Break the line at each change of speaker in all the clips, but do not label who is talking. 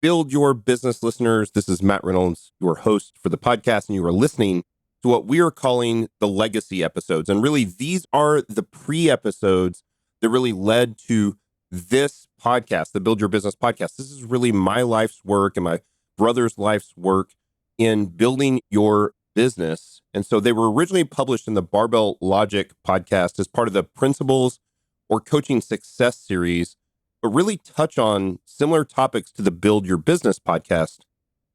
Build Your Business listeners. This is Matt Reynolds, your host for the podcast, and you are listening to what we are calling the legacy episodes. And really, these are the pre-episodes that really led to this podcast, the Build Your Business podcast. This is really my life's work and my brother's life's work in building your business. And so they were originally published in the Barbell Logic podcast as part of the Principles or Coaching Success series, but really touch on similar topics to the Build Your Business podcast: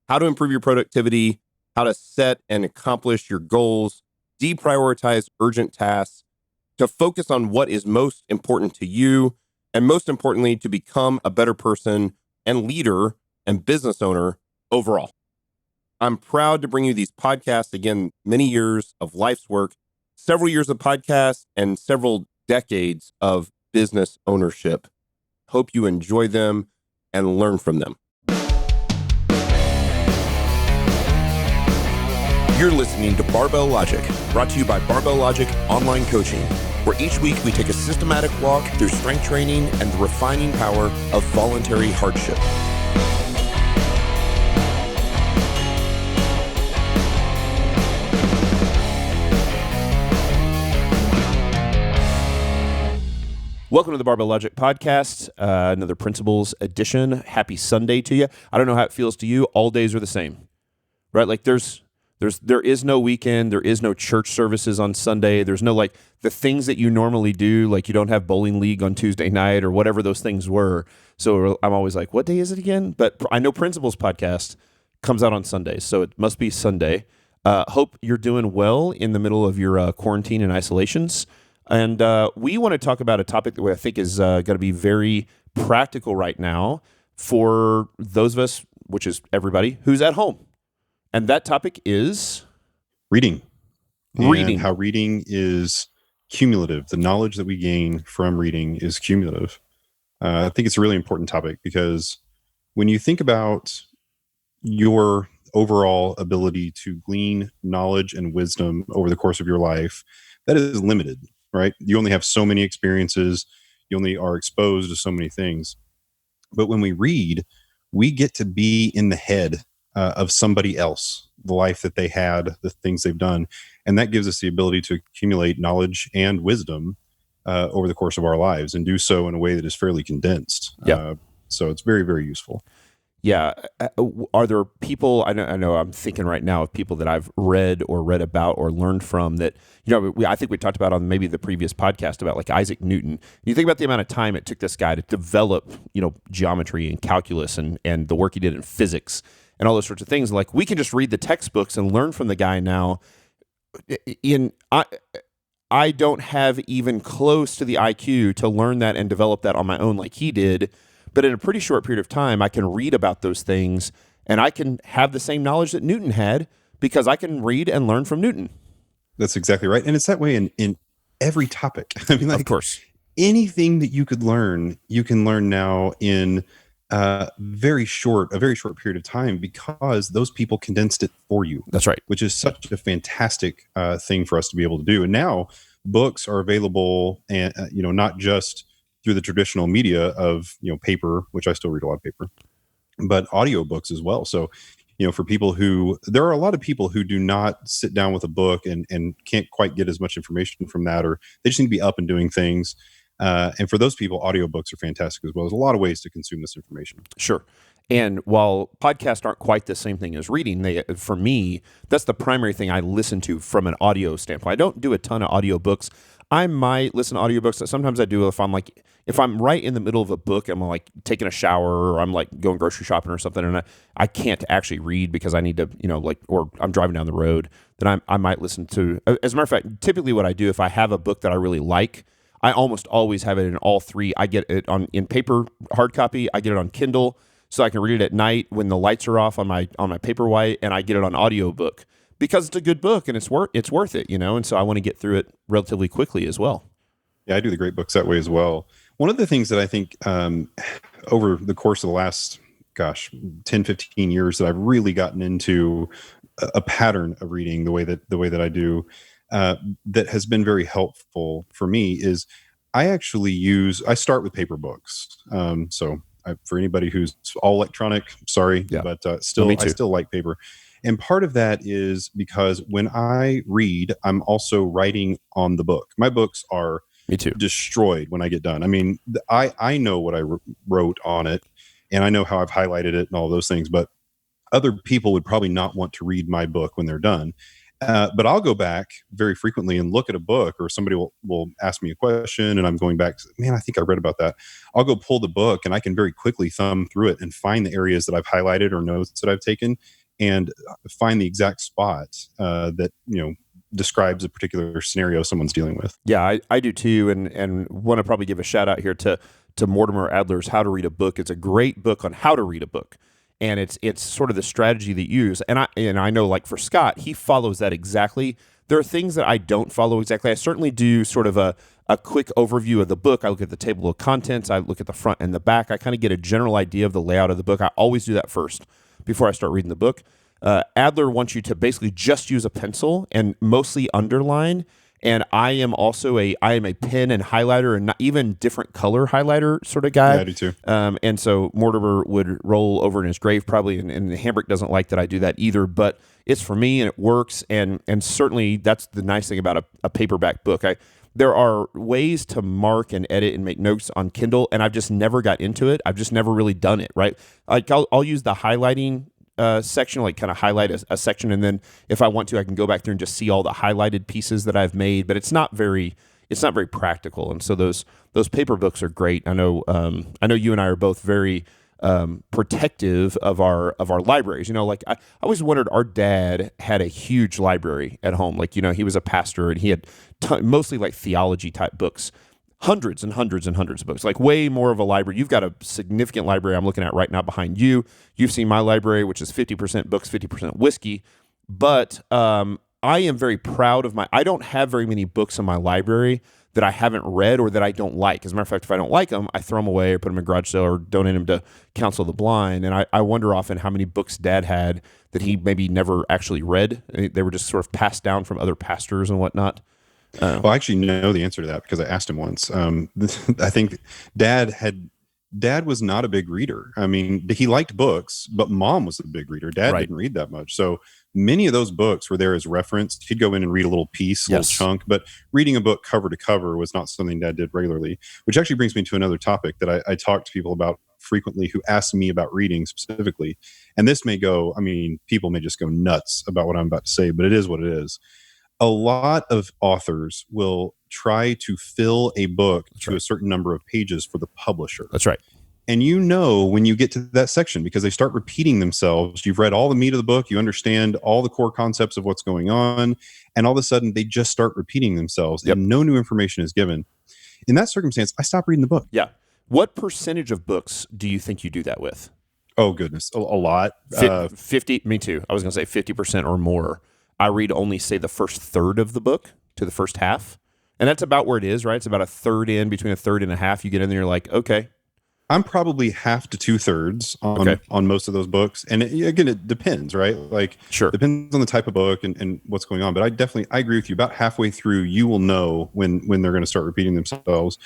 how to improve your productivity, how to set and accomplish your goals, deprioritize urgent tasks, to focus on what is most important to you, and most importantly, to become a better person and leader and business owner overall. I'm proud to bring you these podcasts. Again, many years of life's work, several years of podcasts, and several decades of business ownership. Hope you enjoy them and learn from them. You're listening to Barbell Logic, brought to you by Barbell Logic Online Coaching, where each week we take a systematic walk through strength training and the refining power of voluntary hardship. Welcome to the Barbell Logic podcast, another Principles edition. Happy Sunday to you. I don't know how it feels to you. All days are the same, right? Like there is no weekend. There is no church services on Sunday. There's no like the things that you normally do. Like you don't have bowling league on Tuesday night or whatever those things were. So I'm always like, what day is it again? But I know Principles podcast comes out on Sundays, so it must be Sunday. Hope you're doing well in the middle of your quarantine and isolations. And we want to talk about a topic that I think is going to be very practical right now for those of us, which is everybody, who's at home. And that topic is
reading. And how reading is cumulative. The knowledge that we gain from reading is cumulative. I think it's a really important topic because when you think about your overall ability to glean knowledge and wisdom over the course of your life, that is limited, right? You only have so many experiences. You only are exposed to so many things. But when we read, we get to be in the head of somebody else, the life that they had, the things they've done. And that gives us the ability to accumulate knowledge and wisdom over the course of our lives and do so in a way that is fairly condensed. So it's very, very useful.
Yeah. Are there people, I know I'm thinking right now of people that I've read about or learned from that, I think we talked about on maybe the previous podcast about like Isaac Newton. You think about the amount of time it took this guy to develop, geometry and calculus and the work he did in physics and all those sorts of things. Like we can just read the textbooks and learn from the guy now. I don't have even close to the IQ to learn that and develop that on my own like he did. But in a pretty short period of time, I can read about those things and I can have the same knowledge that Newton had because I can read and learn from Newton.
That's exactly right. And it's that way in every topic. I mean, like,
of course,
anything that you could learn, you can learn now in a very short period of time because those people condensed it for you.
That's right.
Which is such a fantastic thing for us to be able to do. And now books are available and, not just through the traditional media of, paper, which I still read a lot of paper, but audiobooks as well. So, for people there are a lot of people who do not sit down with a book and can't quite get as much information from that, or they just need to be up and doing things. And for those people, audiobooks are fantastic as well. There's a lot of ways to consume this information.
Sure. And while podcasts aren't quite the same thing as reading, for me, that's the primary thing I listen to from an audio standpoint. I don't do a ton of audiobooks. I might listen to audiobooks. Sometimes I do if I'm right in the middle of a book, I'm like taking a shower or I'm like going grocery shopping or something, and I can't actually read because I need to, or I'm driving down the road, then I might listen to, as a matter of fact, typically what I do if I have a book that I really like, I almost always have it in all three. I get it in paper, hard copy, I get it on Kindle, so I can read it at night when the lights are off on my Paperwhite, and I get it on audiobook because it's a good book and it's worth it, and so I want to get through it relatively quickly as well.
Yeah, I do the great books that way as well. One of the things that I think over the course of the last, 10, 15 years that I've really gotten into a pattern of reading the way that I do, that has been very helpful for me is I start with paper books. So For anybody who's all electronic, sorry,
Yeah.
but
No,
still,
me
I
too.
still like paper. And part of that is because when I read, I'm also writing on the book. My books are
Me too.
destroyed when I get done. I mean, I know what I wrote on it, and I know how I've highlighted it and all those things, but other people would probably not want to read my book when they're done. But I'll go back very frequently and look at a book, or somebody will ask me a question and I'm going back, man, I think I read about that. I'll go pull the book and I can very quickly thumb through it and find the areas that I've highlighted or notes that I've taken, and find the exact spot that, describes a particular scenario someone's dealing with.
Yeah, I do too, and want to probably give a shout out here to Mortimer Adler's How to Read a Book. It's a great book on how to read a book, and it's sort of the strategy that you use. And I know, like for Scott, he follows that exactly. There are things that I don't follow exactly. I certainly do sort of a quick overview of the book. I look at the table of contents. I look at the front and the back. I kind of get a general idea of the layout of the book. I always do that first before I start reading the book. Adler wants you to basically just use a pencil and mostly underline. And I am a pen and highlighter, and not even different color highlighter sort of guy.
Yeah, I do too.
And so Mortimer would roll over in his grave probably, and Hambrick doesn't like that I do that either. But it's for me, and it works. And certainly that's the nice thing about a paperback book. There are ways to mark and edit and make notes on Kindle, and I've just never got into it. I've just never really done it, right? Like I'll use the highlighting section, like kind of highlight a section, and then if I want to, I can go back there and just see all the highlighted pieces that I've made. But it's not very practical. And so those paper books are great. I know you and I are both very protective of our libraries. Like I always wondered, our dad had a huge library at home. Like, he was a pastor, and he had mostly like theology type books. Hundreds and hundreds and hundreds of books, like way more of a library. You've got a significant library I'm looking at right now behind you. You've seen my library, which is 50% books, 50% whiskey. But I am very proud of I don't have very many books in my library that I haven't read or that I don't like. As a matter of fact, if I don't like them, I throw them away or put them in a garage sale or donate them to Counsel of the Blind. And I wonder often how many books Dad had that he maybe never actually read. They were just sort of passed down from other pastors and whatnot.
Well, I actually know the answer to that because I asked him once. I think Dad was not a big reader. I mean, he liked books, but Mom was a big reader. Dad
Right.
didn't read that much. So many of those books were there as reference. He'd go in and read a little piece, a
Yes.
little chunk, but reading a book cover to cover was not something Dad did regularly, which actually brings me to another topic that I talk to people about frequently who ask me about reading specifically. And this may people may just go nuts about what I'm about to say, but it is what it is. A lot of authors will try to fill a book to a certain number of pages for the publisher.
That's right.
And when you get to that section, because they start repeating themselves, you've read all the meat of the book, you understand all the core concepts of what's going on, and all of a sudden they just start repeating themselves and no new information is given. In that circumstance, I stop reading the book.
Yeah. What percentage of books do you think you do that with?
Oh, goodness. A lot.
50. Me too. I was going to say 50% or more. I read only, say, the first third of the book to the first half. And that's about where it is, right? It's about a third in, between a third and a half. You get in there, you're like, okay.
I'm probably half to 2/3 on most of those books. And again, it depends, right? Like,
sure,
depends on the type of book and what's going on. But I agree with you. About halfway through, you will know when they're going to start repeating themselves.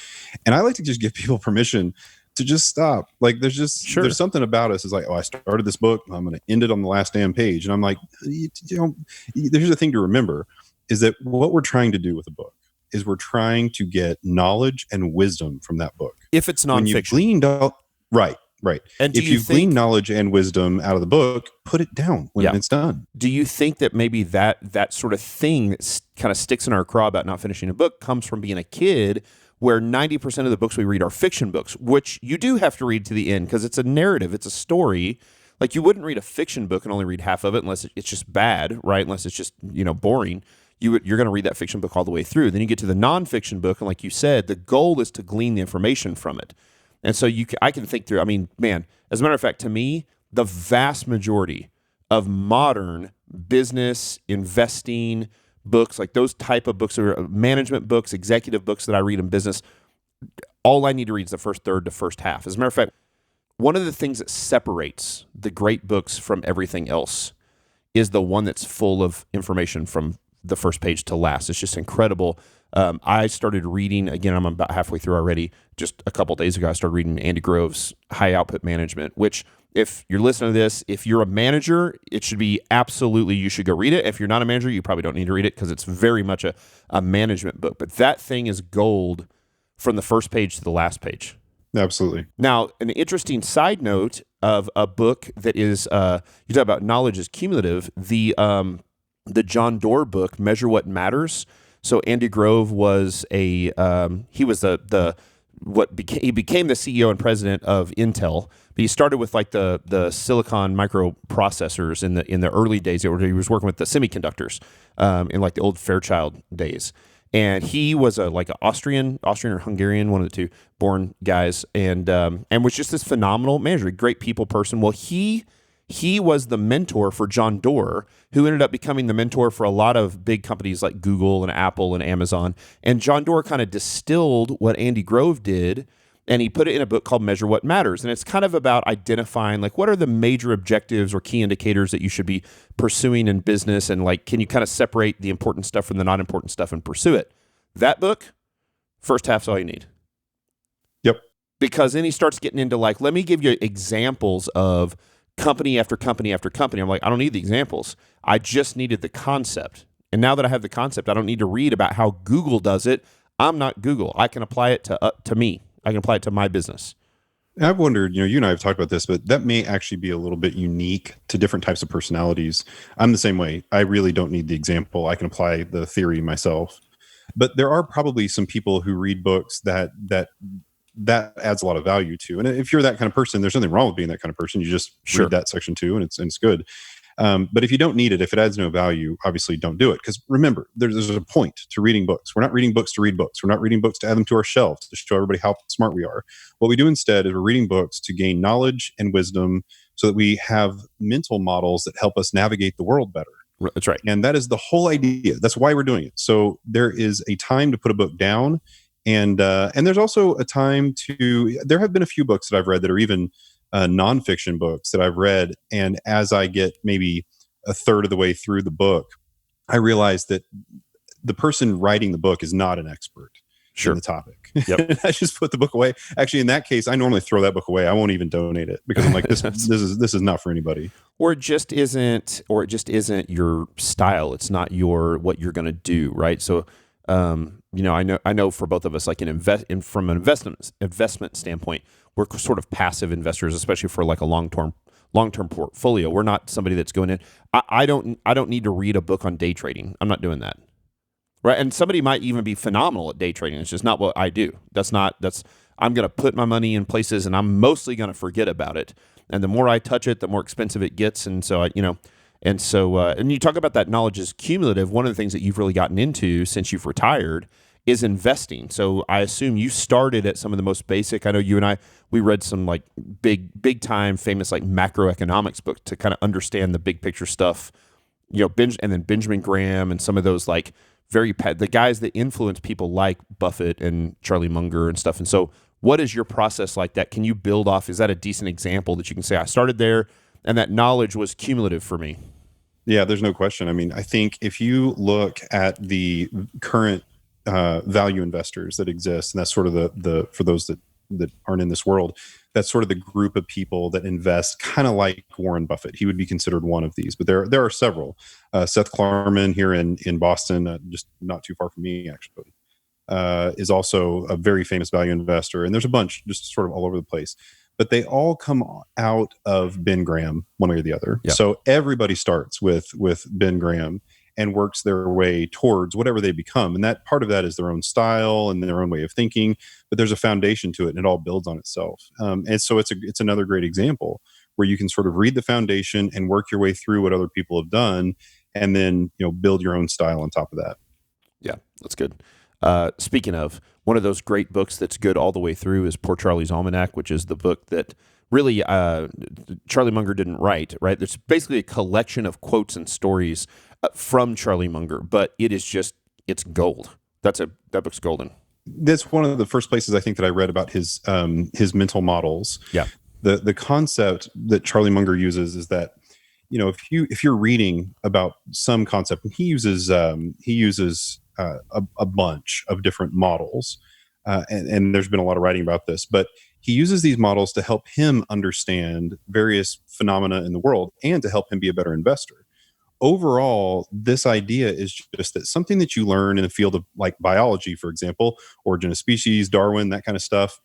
And I like to just give people permission to just stop. Like, there's something about us is like, oh, I started this book, I'm going to end it on the last damn page. And I'm like, there's a thing to remember is that what we're trying to do with a book is we're trying to get knowledge and wisdom from that book.
If it's nonfiction.
Right.
And
if you've gleaned knowledge and wisdom out of the book, put it down when it's done.
Do you think that maybe that sort of thing that kind of sticks in our craw about not finishing a book comes from being a kid, where 90% of the books we read are fiction books, which you do have to read to the end because it's a narrative, it's a story. Like, you wouldn't read a fiction book and only read half of it unless it's just bad, right? Unless it's just, boring. You're going to read that fiction book all the way through. Then you get to the nonfiction book, and like you said, the goal is to glean the information from it. And so I can think through, as a matter of fact, to me, the vast majority of modern business, investing books, like those type of books, or management books, executive books that I read in business, all I need to read is the first third to first half. As a matter of fact, one of the things that separates the great books from everything else is the one that's full of information from the first page to last. It's just incredible. I started reading, again, I'm about halfway through already. Just a couple days ago, I started reading Andy Grove's High Output Management, which if you're listening to this, if you're a manager, it should be absolutely, you should go read it. If you're not a manager, you probably don't need to read it because it's very much a management book. But that thing is gold from the first page to the last page.
Absolutely.
Now, an interesting side note of a book that is, you talk about knowledge is cumulative, the John Doerr book, Measure What Matters. So Andy Grove was he was he became the CEO and president of Intel. But he started with like the silicon microprocessors in the early days. He was working with the semiconductors in like the old Fairchild days. And he was like an Austrian or Hungarian, one of the two, born guys, and was just this phenomenal manager, great people person. Well, he was the mentor for John Doerr, who ended up becoming the mentor for a lot of big companies like Google and Apple and Amazon. And John Doerr kind of distilled what Andy Grove did, and he put it in a book called Measure What Matters. And it's kind of about identifying like what are the major objectives or key indicators that you should be pursuing in business, and like can you kind of separate the important stuff from the not important stuff and pursue it. That book, first half's all you need.
Yep.
Because then he starts getting into like, let me give you examples of company after company after company. I'm like, I don't need the examples. I just needed the concept. And now that I have the concept, I don't need to read about how Google does it. I'm not Google. I can apply it to me. I can apply it to my business.
I've wondered, you and I have talked about this, but that may actually be a little bit unique to different types of personalities. I'm the same way. I really don't need the example. I can apply the theory myself. But there are probably some people who read books that adds a lot of value to. And if you're that kind of person, there's nothing wrong with being that kind of person. You just read that section too, and it's good. But if you don't need it, if it adds no value, obviously don't do it. Because remember, there's a point to reading books. We're not reading books to read books. We're not reading books to add them to our shelves to show everybody how smart we are. What we do instead is we're reading books to gain knowledge and wisdom so that we have mental models that help us navigate the world better.
That's right.
And that is the whole idea. That's why we're doing it. So there is a time to put a book down. And there's also a time there have been a few books that I've read that are even nonfiction books that I've read. And as I get maybe a third of the way through the book, I realize that the person writing the book is not an expert in the topic.
Yep.
I just put the book away. Actually, in that case, I normally throw that book away. I won't even donate it because I'm like, this is not for anybody.
Or it just isn't your style. It's not what you're going to do, right? So, I know for both of us, like from an investment standpoint, we're sort of passive investors, especially for like a long-term portfolio. We're not somebody that's going in. I don't need to read a book on day trading. I'm not doing that. Right. And somebody might even be phenomenal at day trading. It's just not what I do. I'm going to put my money in places and I'm mostly going to forget about it. And the more I touch it, the more expensive it gets. And so, and you talk about that knowledge is cumulative. One of the things that you've really gotten into since you've retired is investing. So I assume you started at some of the most basic. I know you and I, we read some like big time famous like macroeconomics book to kind of understand the big picture stuff, and then Benjamin Graham and some of those like the guys that influence people like Buffett and Charlie Munger and stuff. And so what is your process like that? Can you build off? Is that a decent example that you can say, I started there and that knowledge was cumulative for me?
Yeah, there's no question. I mean, I think if you look at the current value investors that exist, and that's sort of the for those that aren't in this world, that's sort of the group of people that invest kind of like Warren Buffett. He would be considered one of these, but there are several. Seth Klarman here in Boston, just not too far from me actually, is also a very famous value investor. And there's a bunch just sort of all over the place. But they all come out of Ben Graham one way or the other. Yeah. So everybody starts with Ben Graham and works their way towards whatever they become. And that part of that is their own style and their own way of thinking, but there's a foundation to it and it all builds on itself. And so it's another great example where you can sort of read the foundation and work your way through what other people have done and then, build your own style on top of that.
Yeah, that's good. Speaking of, one of those great books that's good all the way through is Poor Charlie's Almanac, which is the book that really Charlie Munger didn't write, right? It's basically a collection of quotes and stories from Charlie Munger, but it's gold. That book's golden.
That's one of the first places I think that I read about his mental models.
Yeah.
The concept that Charlie Munger uses is that if you're reading about some concept, and he uses a bunch of different models, and there's been a lot of writing about this, but he uses these models to help him understand various phenomena in the world and to help him be a better investor. Overall, this idea is just that something that you learn in the field of like biology, for example, origin of species, Darwin, that kind of stuff,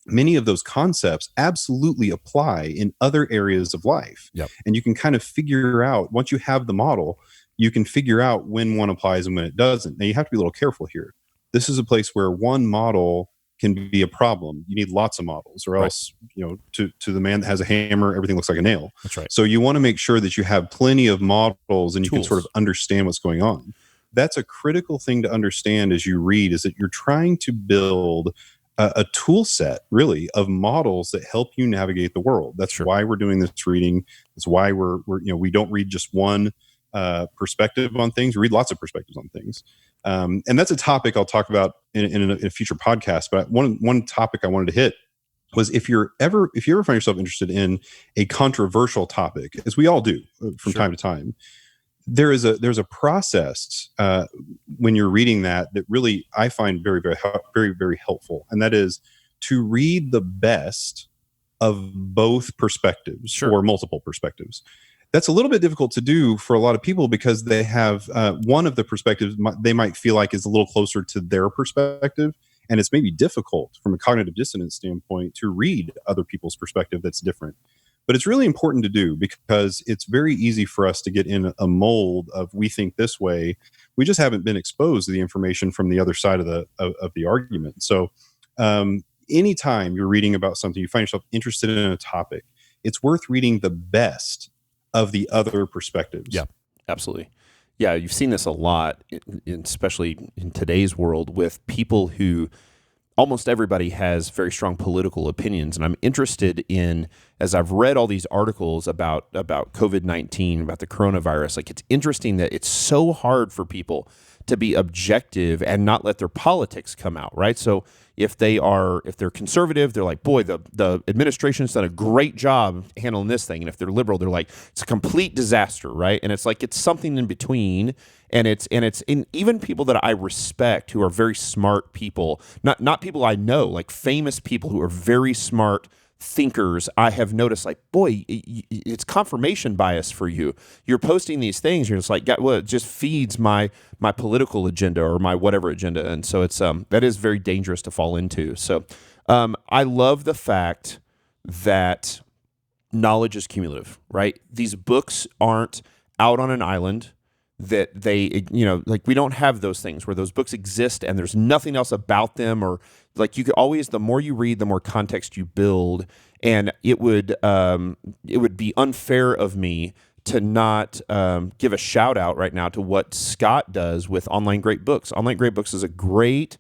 many of those concepts absolutely apply in other areas of life.
Yep.
And you can kind of figure out, once you have the model, you can figure out when one applies and when it doesn't. Now, you have to be a little careful here. This is a place where one model can be a problem. You need lots of models, or else, to the man that has a hammer, everything looks like a nail.
That's right.
So you want to make sure that you have plenty of models and you can sort of understand what's going on. That's a critical thing to understand as you read, is that you're trying to build a tool set, really, of models that help you navigate the world. That's why we're doing this reading. That's why we don't read just one perspective on things. We read lots of perspectives on things. And that's a topic I'll talk about in a future podcast. But one topic I wanted to hit was if you ever find yourself interested in a controversial topic, as we all do from time to time, there's a process when you're reading that really I find very, very, very, very helpful, and that is to read the best of both perspectives or multiple perspectives. That's a little bit difficult to do for a lot of people because they have one of the perspectives they might feel like is a little closer to their perspective, and it's maybe difficult from a cognitive dissonance standpoint to read other people's perspective that's different. But it's really important to do because it's very easy for us to get in a mold of we think this way. We just haven't been exposed to the information from the other side of the argument. So anytime you're reading about something, you find yourself interested in a topic, it's worth reading the best of the other perspectives.
Yeah, absolutely. Yeah, you've seen this a lot, especially in today's world, with people who almost everybody has very strong political opinions. And I'm interested in, as I've read all these articles about COVID-19, about the coronavirus, like it's interesting that it's so hard for people to be objective and not let their politics come out, right? So if they're conservative, they're like, boy, the administration's done a great job handling this thing. And if they're liberal, they're like, it's a complete disaster, right? And it's like, it's something in between. And it's in even people that I respect who are very smart people, not people I know, like famous people who are very smart thinkers. I have noticed, like, boy, it's confirmation bias for you. You're posting these things, you're just like, well, it just feeds my political agenda or my whatever agenda, and so it's that is very dangerous to fall into. So I love the fact that knowledge is cumulative, right? These books aren't out on an island. That they, like we don't have those things where those books exist and there's nothing else about them, or like you could always, the more you read, the more context you build, and it would be unfair of me to not give a shout out right now to what Scott does with Online Great Books. Online Great Books is a great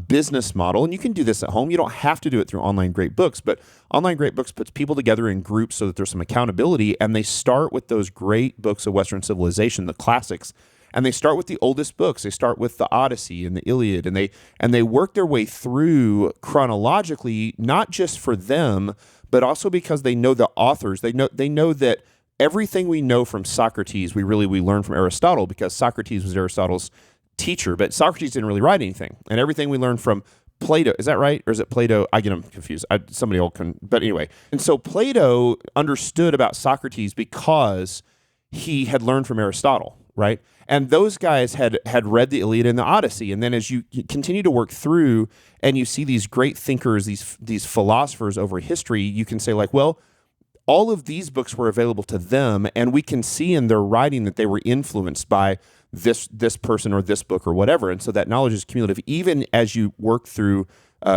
business model, and you can do this at home. You don't have to do it through Online Great Books, but Online Great Books puts people together in groups so that there's some accountability, and they start with those great books of Western civilization, the classics, and they start with the oldest books. They start with the Odyssey and the Iliad, and they work their way through chronologically, not just for them, but also because they know the authors. They know that everything we know from Socrates, we learn from Aristotle, because Socrates was Aristotle's teacher, but Socrates didn't really write anything. And everything we learned from Plato, is that right? Or is it Plato? I get them confused. Somebody else can, but anyway. And so Plato understood about Socrates because he had learned from Aristotle, right? And those guys had read the Iliad and the Odyssey. And then as you continue to work through and you see these great thinkers, these philosophers over history, you can say like, well, all of these books were available to them, and we can see in their writing that they were influenced by this person or this book or whatever. And so that knowledge is cumulative, even as you work through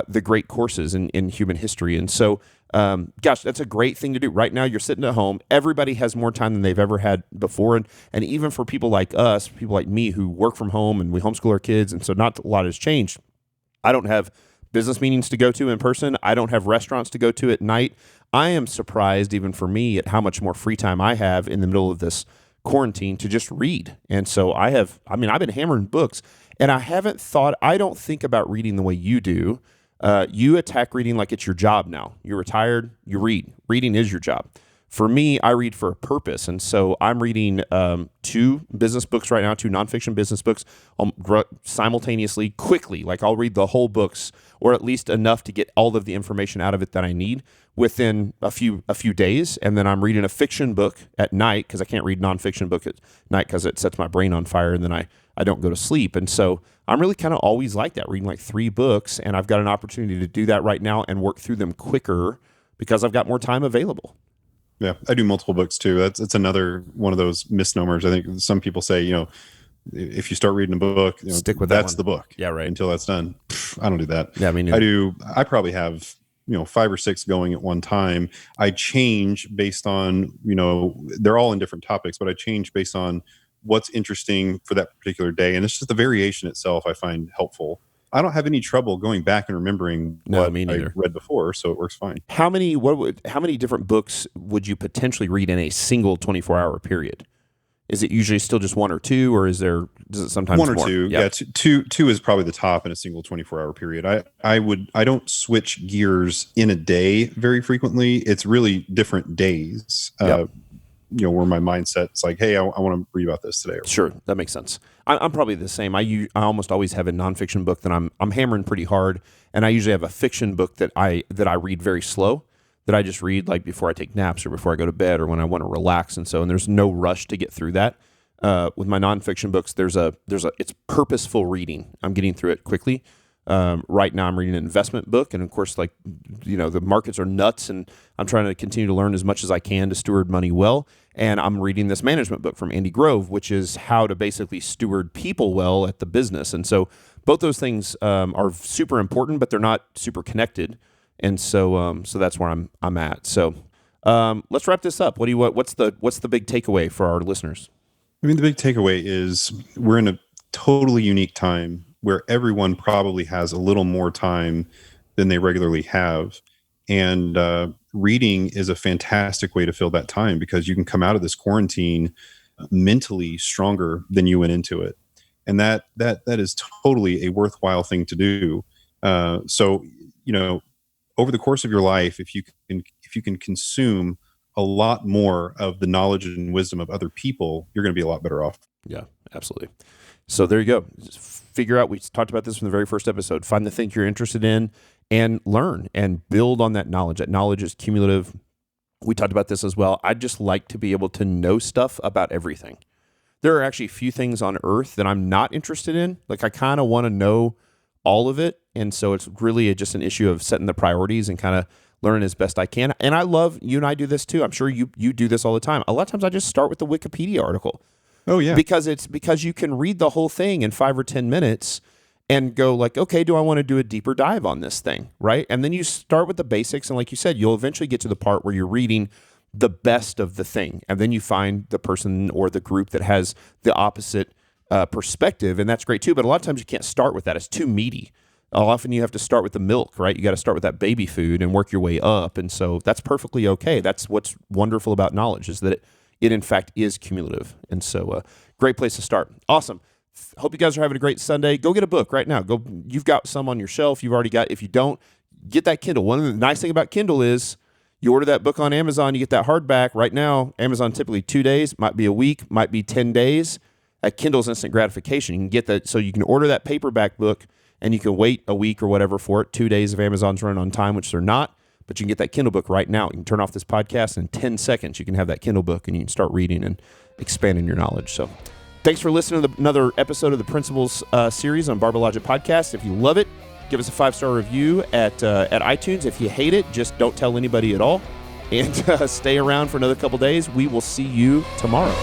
the great courses in human history. And so, gosh, that's a great thing to do. Right now, you're sitting at home. Everybody has more time than they've ever had before. And even for people like us, people like me who work from home and we homeschool our kids, and so not a lot has changed. I don't have business meetings to go to in person. I don't have restaurants to go to at night. I am surprised, even for me, at how much more free time I have in the middle of this quarantine to just read. And so I've been hammering books, and I don't think about reading the way you do. You attack reading like it's your job now. You're retired, you read. Reading is your job. For me, I read for a purpose. And so I'm reading 2 business books right now, 2 nonfiction business books simultaneously, quickly. Like I'll read the whole books, or at least enough to get all of the information out of it that I need within a few days. And then I'm reading a fiction book at night, because I can't read nonfiction book at night because it sets my brain on fire, and then I don't go to sleep. And so I'm really kind of always like that, reading like 3 books, and I've got an opportunity to do that right now and work through them quicker because I've got more time available.
Yeah, I do multiple books too. It's another one of those misnomers. I think some people say, if you start reading a book,
stick with
that's
that
the book.
Yeah, right.
Until that's done. I don't do that.
Yeah, me neither.
I probably have 5 or 6 going at one time. I change based on they're all in different topics, but I change based on what's interesting for that particular day, and it's just the variation itself I find helpful. I don't have any trouble going back and remembering what I read before, so it works fine.
How many different books would you potentially read in a single 24-hour period? Is it usually still just 1 or 2, or does it sometimes
1 or
more?
2?
Yep.
Yeah, two is probably the top in a single 24-hour period. I don't switch gears in a day very frequently. It's really different days.
Yep.
Where my mindset's like, hey, I want to read about this today.
Sure, that makes sense. I'm probably the same. I almost always have a nonfiction book that I'm hammering pretty hard, and I usually have a fiction book that I read very slow, that I just read like before I take naps or before I go to bed or when I want to relax, and there's no rush to get through that. With my nonfiction books, it's purposeful reading. I'm getting through it quickly. Right now I'm reading an investment book, and of course, the markets are nuts, and I'm trying to continue to learn as much as I can to steward money well. And I'm reading this management book from Andy Grove, which is how to basically steward people well at the business. And so both those things are super important, but they're not super connected. And so that's where I'm at. So let's wrap this up. What's the big takeaway for our listeners?
I mean, the big takeaway is we're in a totally unique time where everyone probably has a little more time than they regularly have. And reading is a fantastic way to fill that time, because you can come out of this quarantine mentally stronger than you went into it. And that is totally a worthwhile thing to do. So, over the course of your life, if you can consume a lot more of the knowledge and wisdom of other people, you're going to be a lot better off.
Yeah, absolutely. So there you go. Just figure out, we talked about this from the very first episode, find the thing you're interested in and learn and build on that knowledge. That knowledge is cumulative. We talked about this as well. I'd just like to be able to know stuff about everything. There are actually a few things on earth that I'm not interested in. Like I kind of want to know all of it. And so it's really just an issue of setting the priorities and kind of learning as best I can. And I love, you and I do this too. I'm sure you do this all the time. A lot of times I just start with the Wikipedia article.
Oh yeah.
Because you can read the whole thing in 5 or 10 minutes and go like, okay, do I want to do a deeper dive on this thing, right? And then you start with the basics, and like you said, you'll eventually get to the part where you're reading the best of the thing, and then you find the person or the group that has the opposite perspective, and that's great too. But a lot of times you can't start with that; it's too meaty. Often you have to start with the milk, right? You got to start with that baby food and work your way up, and so that's perfectly okay. That's what's wonderful about knowledge, is that it in fact is cumulative, and so great place to start. Awesome. Hope you guys are having a great Sunday. Go get a book right now. You've got some on your shelf. You've already got. If you don't, get that Kindle. One of the nice thing about Kindle is you order that book on Amazon, you get that hardback right now. Amazon typically 2 days, might be a week, might be 10 days. At Kindle's instant gratification. You can get that, so you can order that paperback book and you can wait a week or whatever for it. 2 days if Amazon's running on time, which they're not. But you can get that Kindle book right now. You can turn off this podcast, and in 10 seconds you can have that Kindle book and you can start reading and expanding your knowledge. So thanks for listening to another episode of the Principles series on Barbell Logic Podcast. If you love it, give us a 5-star review at iTunes. If you hate it, just don't tell anybody at all. And stay around for another couple days. We will see you tomorrow.